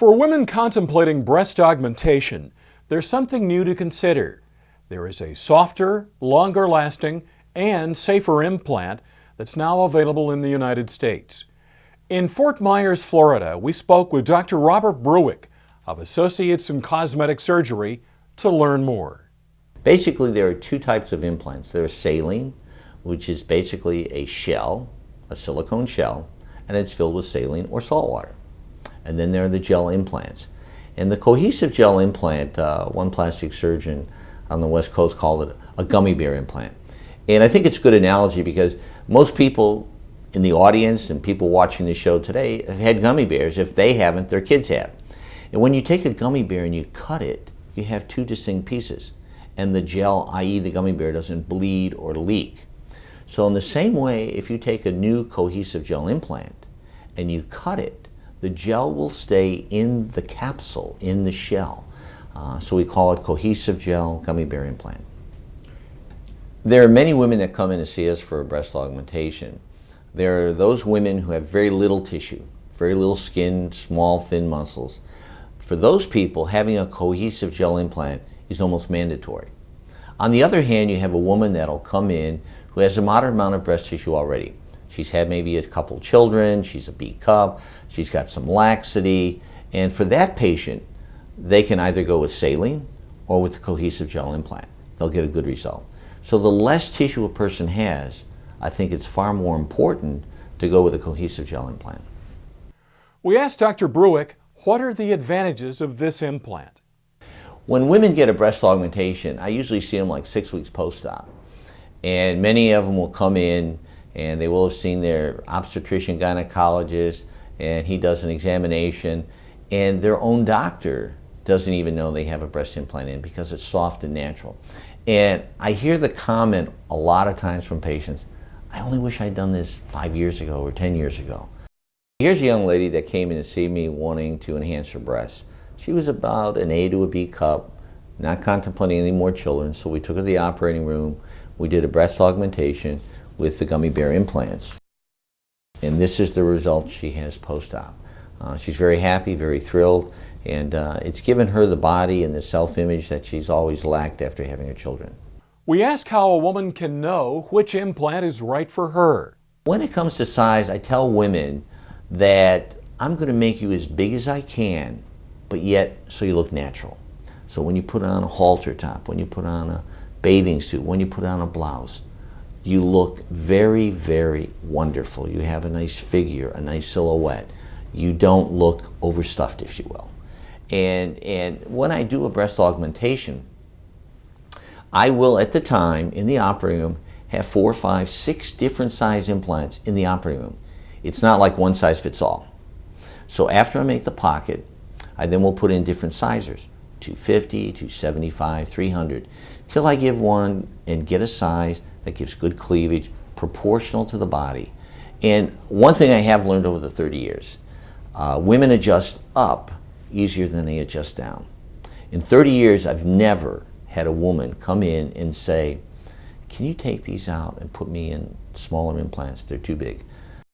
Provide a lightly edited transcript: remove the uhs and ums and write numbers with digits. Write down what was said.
For women contemplating breast augmentation, there's something new to consider. There is a softer, longer lasting, and safer implant that's now available in the United States. In Fort Myers, Florida, we spoke with Dr. Robert Brueck of Associates in Cosmetic Surgery to learn more. Basically, there are two types of implants. There's saline, which is basically a shell, a silicone shell, and it's filled with saline or salt water. And then there are the gel implants. And the cohesive gel implant, one plastic surgeon on the West Coast called it a gummy bear implant. And I think it's a good analogy because most people in the audience and people watching the show today have had gummy bears. If they haven't, their kids have. And when you take a gummy bear and you cut it, you have two distinct pieces. And the gel, i.e. the gummy bear, doesn't bleed or leak. So in the same way, if you take a new cohesive gel implant and you cut it, the gel will stay in the capsule, in the shell. So we call it cohesive gel gummy bear implant. There are many women that come in to see us for a breast augmentation. There are those women who have very little tissue, very little skin, small, thin muscles. For those people, having a cohesive gel implant is almost mandatory. On the other hand, you have a woman that'll come in who has a moderate amount of breast tissue already. She's had maybe a couple children, she's a B cup, she's got some laxity, and for that patient, they can either go with saline or with the cohesive gel implant. They'll get a good result. So the less tissue a person has, I think it's far more important to go with a cohesive gel implant. We asked Dr. Brueck, what are the advantages of this implant? When women get a breast augmentation, I usually see them like 6 weeks post-op. And many of them will come in and they will have seen their obstetrician gynecologist, and he does an examination, and their own doctor doesn't even know they have a breast implant in because it's soft and natural. And I hear the comment a lot of times from patients, I only wish I'd done this 5 years ago or 10 years ago. Here's a young lady that came in to see me wanting to enhance her breasts. She was about an A to a B cup, not contemplating any more children, so we took her to the operating room. We did a breast augmentation with the gummy bear implants. And this is the result she has post-op. She's very happy, very thrilled, and it's given her the body and the self-image that she's always lacked after having her children. We ask how a woman can know which implant is right for her. When it comes to size, I tell women that I'm going to make you as big as I can, but yet so you look natural. So when you put on a halter top, when you put on a bathing suit, when you put on a blouse, you look very, very wonderful. You have a nice figure, a nice silhouette. You don't look overstuffed, if you will. And when I do a breast augmentation, I will, at the time, in the operating room, have 4, 5, 6 different size implants in the operating room. It's not like one size fits all. So after I make the pocket, I then will put in different sizers, 250, 275, 300, till I give one and get a size that gives good cleavage, proportional to the body. And one thing I have learned over the 30 years, women adjust up easier than they adjust down. In 30 years, I've never had a woman come in and say, can you take these out and put me in smaller implants? They're too big.